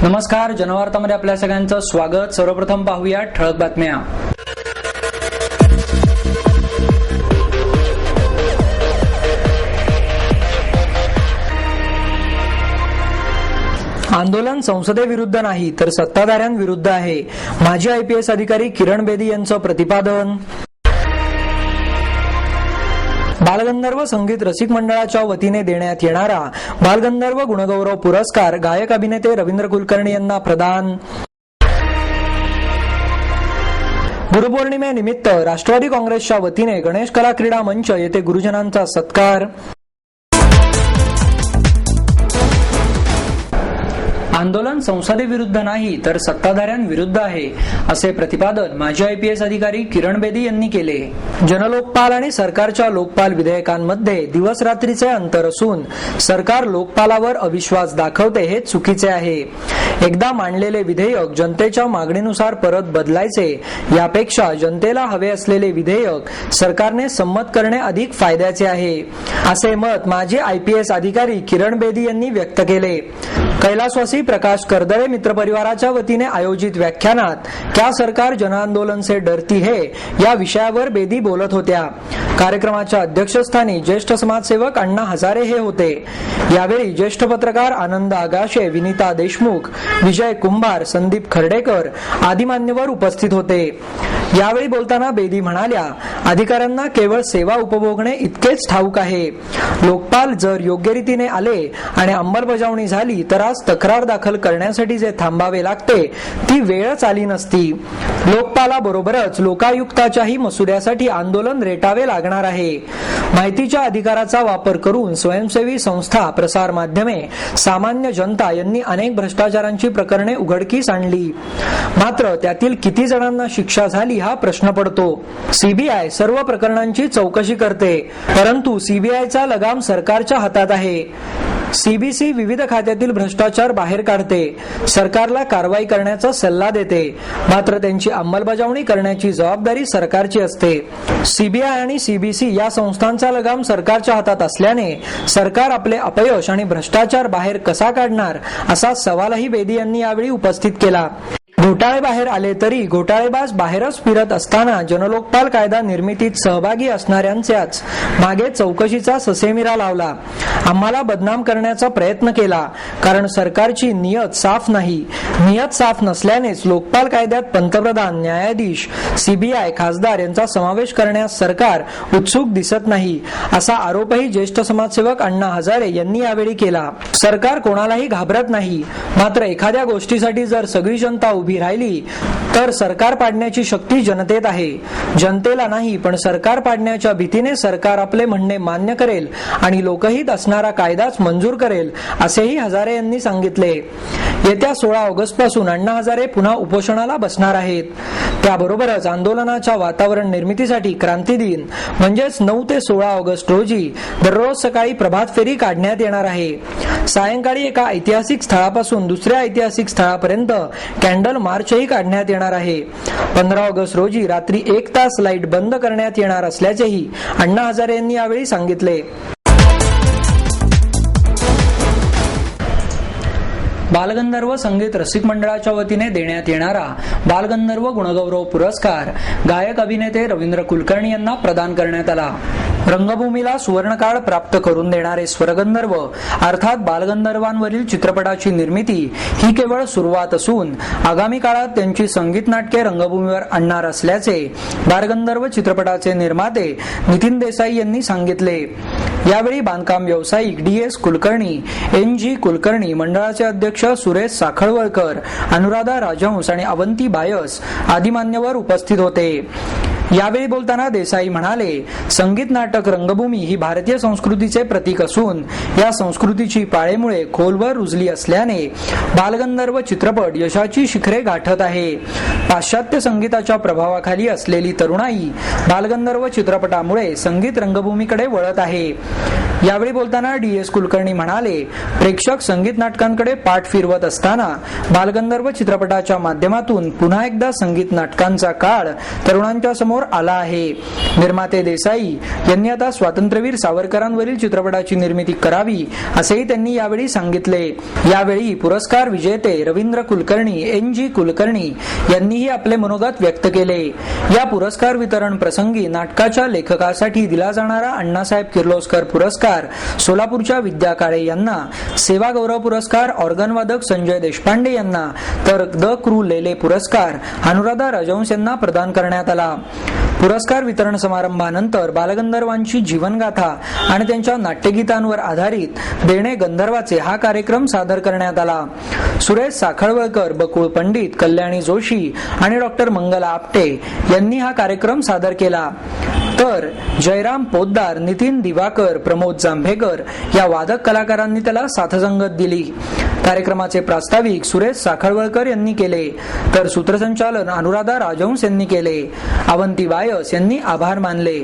नमस्कार, जनवार्तामध्ये आपल्या सगळ्यांचं स्वागत। सर्वप्रथम पाहूया ठळक बातम्या। आंदोलन संसदेविरुद्ध नाही तर सत्ताधाऱ्यांविरुद्ध आहे, माजी IPS अधिकारी किरण बेदी यांचं प्रतिपादन। बालगंधर्व संगीत रसिक मंडळाच्या वतीने देण्यात येणारा बालगंधर्व गुणगौरव पुरस्कार गायक अभिनेते रवींद्र कुलकर्णी यांना प्रदान। गुरुपौर्णिमेनिमित्त राष्ट्रवादी काँग्रेसच्या वतीने गणेश कला क्रीडा मंच येथे गुरुजनांचा सत्कार। आंदोलन संसदेविरुद्ध नाही तर सत्ताधाऱ्यांविरुद्ध आहे, असे प्रतिपादन माजी IPS अधिकारी किरण बेदी यांनी केले। जनलोकपाल आणि सरकारच्या लोकपाल विधेयकांमध्ये दिवस रात्रीचे अंतर असून सरकार लोकपालावर अविश्वास दाखवते हे चुकीचे आहे। एकदा मांडलेले विधेयक जनतेच्या मागणीनुसार परत बदलायचे यापेक्षा जनतेला हवे असलेले विधेयक सरकारने संमत करणे अधिक फायद्याचे आहे, असे मत माजी IPS अधिकारी किरण बेदी यांनी व्यक्त केले। कैलासवासी प्रकाश करदळे मित्रपरिवाराच्या वतीने आयोजित व्याख्यानात क्या सरकार जनआंदोलन से डरती है या विषयावर बेदी बोलत होत्या। कार्यक्रमाच्या अध्यक्षस्थानी ज्येष्ठ समाजसेवक अण्णा हजारे हे होते। यावेळी ज्येष्ठ पत्रकार आनंद आगाशे, विनीता देशमुख, विजय कुंभार, संदीप खर्डेकर आदी मान्यवर उपस्थित होते। यावेळी बोलताना बेदी म्हणाल्या, अधिकाऱ्यांना केवळ सेवा उपभोगणे इतकेच ठाऊक आहे। लोकपाल जर योग्य रीतीने आले आणि अंमलबजावणी झाली तर आज तक्रार दाखल करण्यासाठी जे थांबावे लागते ती वेळच आली नसती। लोकपालाबरोबरच लोकायुक्ताच्याही मसुद्यासाठी आंदोलन रेटावे लागणार आहे। माहितीच्या अधिकाराचा वापर करून स्वयंसेवी संस्था, प्रसार माध्यमे, सामान्य जनता यांनी अनेक भ्रष्टाचारांची प्रकरणे उघडकीस आणली, मात्र त्यातील किती जणांना शिक्षा झाली हा प्रश्न पडतो। CBI सर्व प्रकरणांची चौकशी करते, परंतु CBIचा लगाम सरकारच्या हातात आहे। CBC विविध खात्यातील भ्रष्टाचार बाहेर काढते, सरकारला कारवाई करण्याचा सल्ला देते, मात्र त्यांची अंमलबजावणी करण्याची जबाबदारी सरकारची असते। CBI आणि CBC या संस्थांचा लगाम सरकारच्या हातात असल्याने सरकार आपले अपयश आणि भ्रष्टाचार बाहेर कसा काढणार असा सवालही बेदी यांनी यावेळी उपस्थित केला। घोटाळे बाहेर आले तरी घोटाळेबाज बाहेरच फिरत असताना जनलोकपाल कायदा निर्मितीत सहभागी असणाऱ्यांच्याच मागे चौकशीचा ससेमिरा लावला, आम्हाला बदनाम करण्याचा प्रयत्न केला, कारण सरकारची नियत साफ नाही। नियत साफ नसल्यानेच लोकपाल कायद्यात पंतप्रधान, न्यायाधीश, CBI, खासदार यांचा समावेश करण्यास सरकार उत्सुक दिसत नाही, असा आरोपही ज्येष्ठ समाजसेवक अण्णा हजारे यांनी यावेळी केला। सरकार कोणालाही घाबरत नाही, मात्र एखाद्या गोष्टीसाठी जर सगळी जनता उभी राहिली तर सरकार पाडण्याची शक्ती जनतेत आहे। जनतेला नाही पण सरकार पाडण्याच्या भीतीने सरकार आपले म्हणणे मान्य करेल आणि लोकहित असणारा कायदाच मंजूर करेल, असेही हजारे यांनी सांगितले। येत्या 16 ऑगस्ट पासून अण्णा हजारे पुन्हा उपोषणाला बसणार आहेत। त्याबरोबरच आंदोलनाच्या वातावरण निर्मितीसाठी क्रांती दिन म्हणजेच 9 ते 16 ऑगस्ट रोजी दररोज सकाळी प्रभात फेरी काढण्यात येणार आहे। सायंकाळी एका ऐतिहासिक स्थळापासून दुसऱ्या ऐतिहासिक स्थळापर्यंत कॅन्डल मार्चही काढण्यात येणार आहे। 15 ऑगस्ट रोजी रात्री 1 तास लाईट बंद करण्यात येणार असल्याचेही अण्णा हजारे यांनी यावेळी सांगितले। बालगंधर्व संगीत रसिक मंडळाच्या वतीने देण्यात येणारा बालगंधर्व गुणगौरव पुरस्कार गायक अभिनेते रवींद्र कुलकर्णी यांना प्रदान करण्यात आला। रंगभूमीला सुवर्णकाळ प्राप्त करून देणारे स्वरगंधर्व अर्थात बालगंधर्वांवरील चित्रपटाची निर्मिती ही केवळ सुरुवात असून आगामी काळात त्यांची संगीत नाटके रंगभूमीवर आणणार असल्याचे बालगंधर्व चित्रपटाचे निर्माते नितीन देसाई यांनी सांगितले। यावेळी बांधकाम व्यावसायिक DS कुलकर्णी, NG कुलकर्णी, मंडळाचे अध्यक्ष सुरेश साखळवळकर, अनुराधा राजहंस आणि अवंती बायस आदी मान्यवर उपस्थित होते। यावेळी बोलताना देसाई म्हणाले, संगीत नाटक रंगभूमी ही भारतीय संस्कृतीचे प्रतीक असून या संस्कृतीची पाळेमुळे खोलवर रुजली असल्याने बालगंधर्व चित्रपट यशाची शिखरे गाठत आहे। पाश्चात्य संगीताच्या प्रभावाखाली असलेली तरुणाई बालगंधर्व चित्रपटामुळे संगीत रंगभूमीकडे वळत आहे। यावेळी बोलताना DS कुलकर्णी म्हणाले, प्रेक्षक संगीत नाटकांकडे पाठ फिरवत असताना बालगंधर्व चित्रपटाच्या माध्यमातून पुन्हा एकदा संगीत नाटकांचा काळ तरुणांच्या समोर आला आहे. निर्माते देसाई यांनी आता स्वातंत्र्यवीर सावरकरांवरील चित्रपटाची निर्मिती करावी असेही त्यांनी यावेळी सांगितले. यावेळी पुरस्कार विजेते रवींद्र कुलकर्णी, NG कुलकर्णी यांनीही आपले मनोगत व्यक्त केले. या पुरस्कार वितरण प्रसंगी नाटकाच्या लेखकासाठी दिला जाणारा अण्णासाहेब किर्लोस्कर पुरस्कार सोलापूरच्या विद्या काळे यांना, सेवा गौरव पुरस्कार ऑर्गनवादक संजय देशपांडे यांना, तर द क्रू लेले पुरस्कार अनुराधा राजहंस यांना प्रदान करण्यात आला. पुरस्कार वितरण समारंभानंतर बालगंधर्वांची जीवनगाथा आणि त्यांच्या नाट्यगीतांवर आधारित देणे गंधर्वाचे हा कार्यक्रम सादर करण्यात आला. सुरेश साखळवळकर, बकुळ पंडित, कल्याणी जोशी आणि डॉक्टर मंगला आपटे यांनी हा कार्यक्रम सादर केला. तर जयराम पोद्दार, नितीन दिवाकर, प्रमोद जांभेकर या वादक कलाकारांनी त्याला साथसंगत दिली. कार्यक्रमाचे प्रास्ताविक सुरेश साखळवळकर यांनी केले, तर सूत्रसंचालन अनुराधा राजहंस यांनी केले. अवंती बायस यांनी आभार मानले.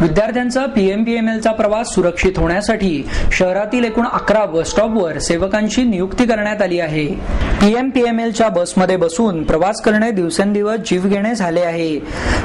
विद्यार्थ्यांचा PMPMLचा प्रवास सुरक्षित होण्यासाठी शहरातील एकूण 11 बस स्टॉपवर सेवकांची नियुक्ती करण्यात आली आहे. PMPMLच्या बसमध्ये बसून प्रवास करणे दिवसेंदिवस जीवघेणे झाले आहे.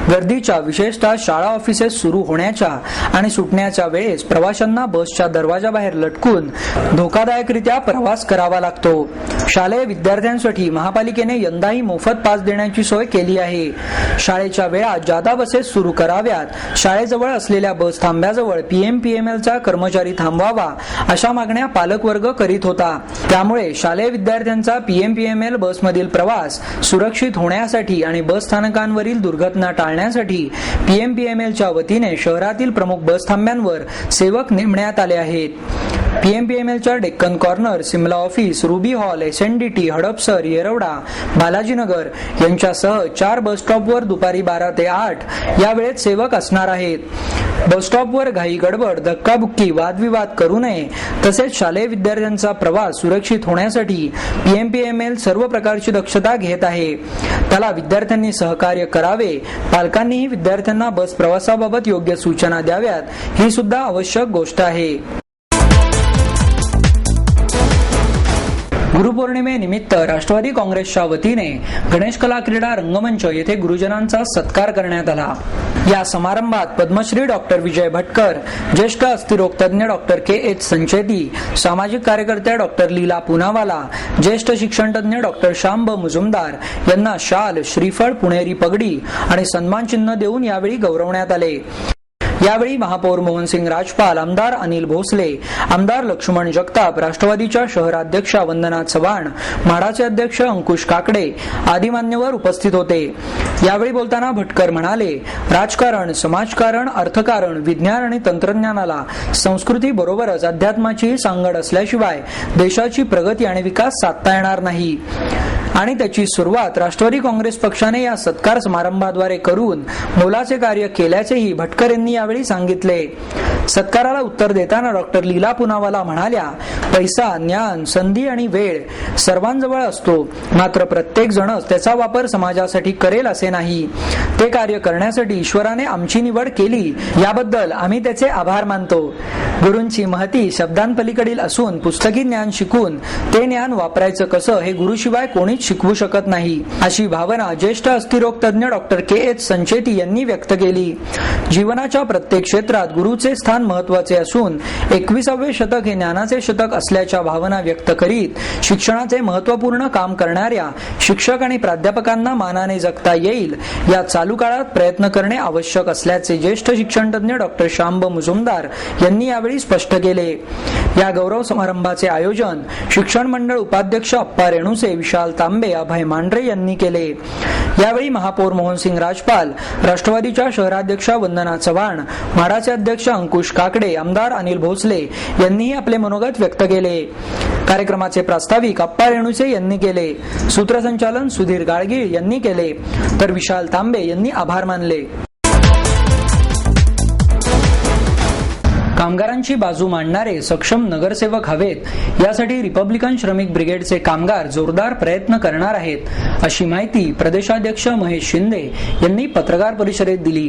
गर्दीच्या, विशेषतः शाळा ऑफिसेस सुरू होण्याच्या आणि सुटण्याच्या वेळेस प्रवाशांना बसच्या दरवाजाबाहेर लटकून धोकादायकरित्या प्रवास करावा लागतो. शालेय विद्यार्थ्यांसाठी महापालिकेने यंदाही मोफत पास देण्याची सोय केली आहे. शाळेच्या वेळात जादा बसेस सुरू कराव्यात. शाळेजवळ असलेल्या बस थांब्याजवळ PMPMLचा कर्मचारी थांबवावा अशा मागण्या पालकवर्ग करीत होता. त्यामुळे शालेय विद्यार्थ्यांचा PMPML बसमधील प्रवास सुरक्षित होण्यासाठी आणि बस स्थानकांवरील दुर्घटना टाळण्यासाठी PMPMLच्या वतीने शहरातील प्रमुख बस थांब्यांवर सेवक नेमण्यात आले आहेत. PMPMLच्या Deccan corner, Simla office, Ruby hall, SNDT, Hadapsar, Yerwada, Balajinagar यांच्यासह 4 बस स्टॉपवर दुपारी 12 ते 8 या वेळेत सेवक असणार आहेत. बस स्टॉपवर घाई गडबड, धक्काबुक्की, वादविवाद करू नये. तसेच शालेय विद्यार्थ्यांचा प्रवास सुरक्षित होण्यासाठी PMPML सर्व प्रकारची दक्षता घेत आहे. त्याला विद्यार्थ्यांनी सहकार्य करावे. पालकांनीही विद्यार्थ्यांना बस प्रवासाबाबत योग्य सूचना द्याव्यात, ही सुद्धा आवश्यक गोष्ट आहे. गुरुपौर्णिमेनिमित्त राष्ट्रवादी काँग्रेसच्या वतीने गणेश कला क्रीडा रंगमंच येथे गुरुजनांचा सत्कार करण्यात आला. या समारंभात पद्मश्री डॉक्टर विजय भटकर, ज्येष्ठ अस्थिरोग तज्ञ डॉक्टर KH संचेती, सामाजिक कार्यकर्त्या डॉक्टर लीला पुनावाला, ज्येष्ठ शिक्षण तज्ञ डॉक्टर श्याम मुजुमदार यांना शाल, श्रीफळ, पुणेरी पगडी आणि सन्मान चिन्ह देऊन यावेळी गौरवण्यात आले. यावेळी महापौर मोहनसिंग राजपाल, आमदार अनिल भोसले, आमदार लक्ष्मण जगताप, राष्ट्रवादीच्या शहराध्यक्षा वंदना चव्हाण, म्हाडाचे अध्यक्ष अंकुश काकडे आदी मान्यवर उपस्थित होते. यावेळी बोलताना भटकर म्हणाले, राजकारण, समाजकारण, अर्थकारण, विज्ञान आणि तंत्रज्ञानाला संस्कृती बरोबरच अध्यात्माची सांगड असल्याशिवाय देशाची प्रगती आणि विकास साधता येणार नाही आणि त्याची सुरुवात राष्ट्रवादी काँग्रेस पक्षाने या सत्कार समारंभाद्वारे करून मोलाचे कार्य केल्याचेही भटकर यांनी यावेळी सांगितले. सत्काराला उत्तर देताना डॉक्टर लीला पुनावाला म्हणाल्या, पैसा, ज्ञान, संधी आणि वेळ सर्वांजवळ असतो, मात्र प्रत्येक जणच त्याचा वापर समाजासाठी करेल असे नाही. ते कार्य करण्यासाठी ईश्वराने आमची निवड केली, याबद्दल आम्ही त्याचे आभार मानतो. गुरूंची महती शब्दांपलीकडील असून पुस्तकी ज्ञान शिकून ते ज्ञान वापरायचं कसं हे गुरुशिवाय कोणीच शिकवू शकत नाही, अशी भावना ज्येष्ठ अस्थिरोग तज्ञ डॉक्टर KH संचेती यांनी व्यक्त केली. जीवनाच्या प्रत्येक क्षेत्रात गुरुचे स्थान महत्वाचे असून 21वे शतक हे ज्ञानाचे शतक असल्याच्या भावना व्यक्त करीत शिक्षणाचे महत्वपूर्ण काम करणाऱ्या शिक्षक आणि प्राध्यापकांना मानाने जगता येईल या चालू काळात प्रयत्न करणे आवश्यक असल्याचे ज्येष्ठ शिक्षण तज्ञ डॉक्टर श्याम मुजुमदार यांनी यावेळी स्पष्ट केले. या गौरव समारंभाचे आयोजन शिक्षण मंडळ उपाध्यक्ष अप्पा रेणुसे, विशाल तांबे, अभय मांढरे यांनी केले. यावेळी महापौर मोहनसिंग राजपाल, राष्ट्रवादीच्या शहराध्यक्षा वंदना चव्हाण, म्हाडाचे अध्यक्ष अंकुश काकडे, आमदार अनिल भोसले यांनीही आपले मनोगत व्यक्त केले. कार्यक्रमाचे प्रास्ताविक अप्पा रेणुसे यांनी केले. सूत्रसंचालन सुधीर गाळगीळ यांनी केले, तर विशाल तांबे यांनी आभार मानले. कामगारांची बाजू मांडणारे सक्षम नगरसेवक हवेत, यासाठी रिपब्लिकन श्रमिक ब्रिगेडचे कामगार जोरदार प्रयत्न करणार आहेत, अशी माहिती प्रदेशाध्यक्ष महेश शिंदे यांनी पत्रकार परिषदेत दिली.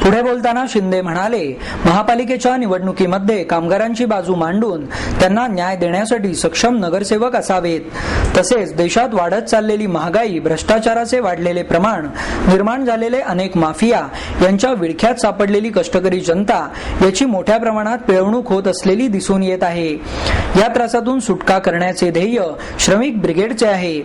पुढे बोलताना शिंदे म्हणाले, महापालिकेच्या निवडणुकीमध्ये कामगारांची बाजू मांडून त्यांना न्याय देण्यासाठी सक्षम नगरसेवक असावेत. तसेच देशात वाढत चाललेली महागाई, भ्रष्टाचाराचे वाढलेले प्रमाण, निर्माण झालेले अनेक माफिया यांच्या विळख्यात सापडलेली कष्टकरी जनता याची मोठ्या प्रमाणात पिळवणूक होत असलेली दिसून येत आहे. या त्रासातून सुटका करण्याचे ध्येय श्रमिक ब्रिगेडचे आहे.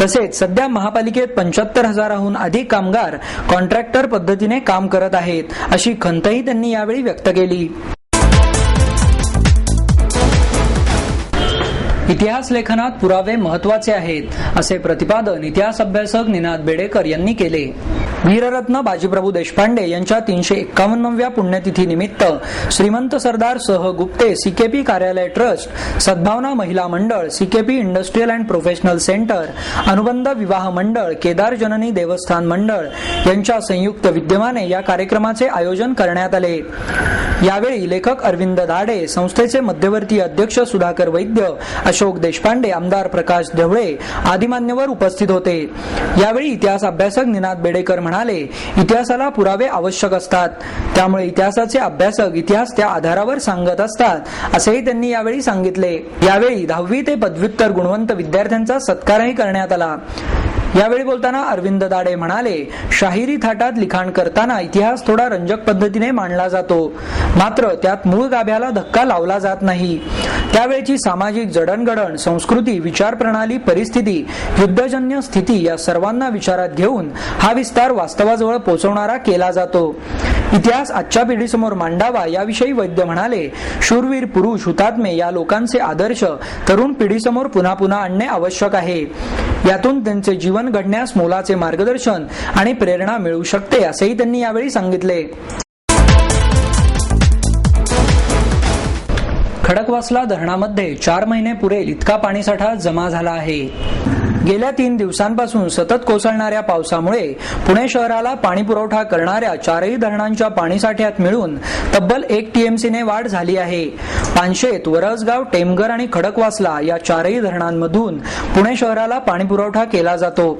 तसेच सध्या महापालिकेत 75,000हून अधिक कामगार कॉन्ट्रॅक्टर पद्धतीने काम करत आहेत, अशी खंतही त्यांनी यावेळी व्यक्त केली. इतिहास लेखनात पुरावे महत्वाचे आहेत, असे प्रतिपादन इतिहास अभ्यासक निनाद बेडेकर यांनी केले. वीररत्न बाजीप्रभू देशपांडे यांच्या 351व्या पुण्यतिथीनिमित्त श्रीमंत सरदार सह गुप्ते सीकेपी कार्यालय ट्रस्ट, सद्भावना महिला मंडळ, CKP industrial and professional centre, अनुबंध विवाह मंडळ, केदार जननी देवस्थान मंडळ यांच्या संयुक्त विद्यमाने या कार्यक्रमाचे आयोजन करण्यात आले. यावेळी लेखक अरविंद दाडे, संस्थेचे मध्यवर्ती अध्यक्ष सुधाकर वैद्य, अशोक देशपांडे, आमदार प्रकाश ढवळे आदी मान्यवर उपस्थित होते. यावेळी इतिहास अभ्यासक निनाद बेडेकर म्हणाले, इतिहासाला पुरावे आवश्यक असतात, त्यामुळे इतिहासाचे अभ्यासक इतिहास त्या आधारावर सांगत असतात, असेही त्यांनी यावेळी सांगितले. यावेळी 10वी ते पदव्युत्तर गुणवंत विद्यार्थ्यांचा सत्कारही करण्यात आला. यावेळी बोलताना अरविंद दाडे म्हणाले, शाहिरी थाटात लिखाण करताना इतिहास थोडा रंजक पद्धतीने मांडला जातो, मात्र त्यात मूळ गाभ्याला धक्का लावला जात नाही. त्यावेळची सामाजिक जडणघडण, संस्कृती, विचारप्रणाली, परिस्थिती, युद्धजन्य स्थिती या सर्वांना विचारात घेऊन हा विस्तार वास्तवाजवळ पोहोचवणारा केला जातो. इतिहास आजच्या पिढीसमोर मांडावा याविषयी वैद्य म्हणाले, शूरवीर पुरुष, हुतात्मे या लोकांचे आदर्श तरुण पिढीसमोर पुन्हा पुन्हा आणणे आवश्यक आहे. यातून त्यांचे जीवन घडण्यास मोलाचे मार्गदर्शन आणि प्रेरणा मिळू शकते, असेही त्यांनी यावेळी सांगितले. खडकवासला धरणामध्ये 4 महिने पुरेल इतका पाणीसाठा जमा झाला आहे. गेल्या 3 दिवसांपासून सतत कोसळणाऱ्या पावसामुळे पुणे शहराला पाणी पुरवठा करणाऱ्या 4ही धरणांच्या पाणीसाठ्यात मिळून तब्बल 1 टीएमसीने वाढ झाली आहे. पानशेत, वरसगाव, टेमघर आणि खडकवासला या 4ही धरणांमधून पुणे शहराला पाणी पुरवठा केला जातो.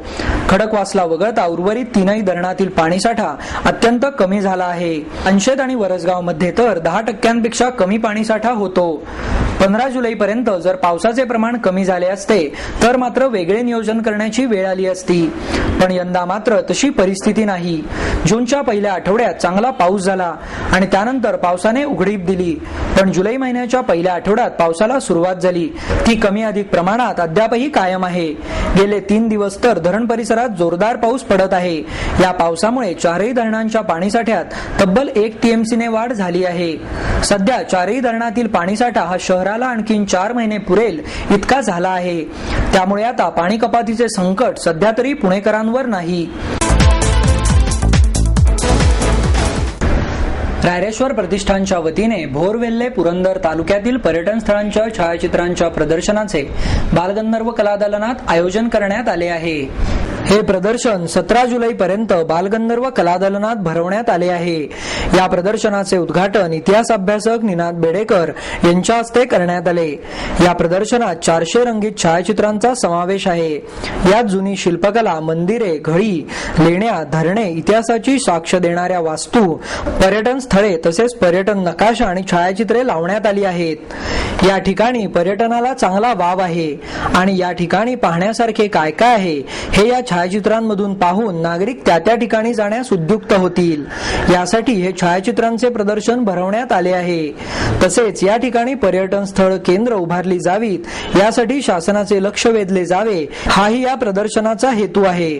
खडकवासला वगळता उर्वरित 3ही धरणातील पाणीसाठा अत्यंत कमी झाला आहे. पानशेत आणि वरसगाव मध्ये तर 10% कमी पाणीसाठा होतो. 15 जुलैपर्यंत जर पावसाचे प्रमाण कमी झाले असते तर मात्र वेगळे नियोजन करण्याची वेळ आली असती, पण यंदा मात्र तशी परिस्थिती नाही. जूनच्या पहिल्या आठवड्यात चांगला पाऊस झाला आणि त्यानंतर पावसाने उघडीप दिली, पण जुलै महिन्याच्या पहिल्या आठवड्यात पावसाला सुरुवात झाली. ती कमी अधिक प्रमाणात अद्यापही कायम आहे. गेले 3 दिवस तर धरण परिसरात जोरदार पाऊस पडत आहे. या पावसामुळे 4ही धरणांच्या पाणीसाठ्यात तब्बल 1 टीएमसीने वाढ झाली आहे. सध्या 4ही धरणातील पाणीसाठा हा शहराला आणखीन 4 महिने पुरेल इतका झाला आहे. त्यामुळे आता पाणी कपातीचे संकट सध्या तरी पुणेकरांवर नाही. रायरेश्वर प्रतिष्ठानच्या वतीने भोरवेल्हे पुरंदर तालुक्यातील पर्यटन स्थळांच्या छायाचित्रांच्या प्रदर्शनाचे बालगंधर्व कलादालनात आयोजन करण्यात आले आहे. हे प्रदर्शन 17 जुलैपर्यंत बालगंधर्व कलादालनात भरवण्यात आले आहे. या प्रदर्शनाचे उद्घाटन इतिहास अभ्यासक निनाद बेडेकर यांच्या हस्ते करण्यात आले. या प्रदर्शनात 400 रंगीत छायाचित्रांचा समावेश आहे. यात जुनी शिल्पकला, मंदिरे, घळी, लेण्या, धरणे, इतिहासाची साक्ष देणाऱ्या वास्तू, पर्यटन स्थळे तसेच पर्यटन नकाशा आणि छायाचित्रे लावण्यात आली आहेत. या ठिकाणी पर्यटनाला चांगला वाव आहे आणि या ठिकाणी पाहण्यासारखे काय काय आहे हे या छायाचित्रांमधून पाहून नागरिक त्या ठिकाणी जाण्यास उद्युक्त होतील. यासाठी हे छायाचित्रांचे प्रदर्शन भरवण्यात आले आहे. तसेच या ठिकाणी पर्यटन स्थळ केंद्र उभारली जावीत यासाठी शासनाचे लक्ष वेधले जावे, हाही या प्रदर्शनाचा हेतू आहे.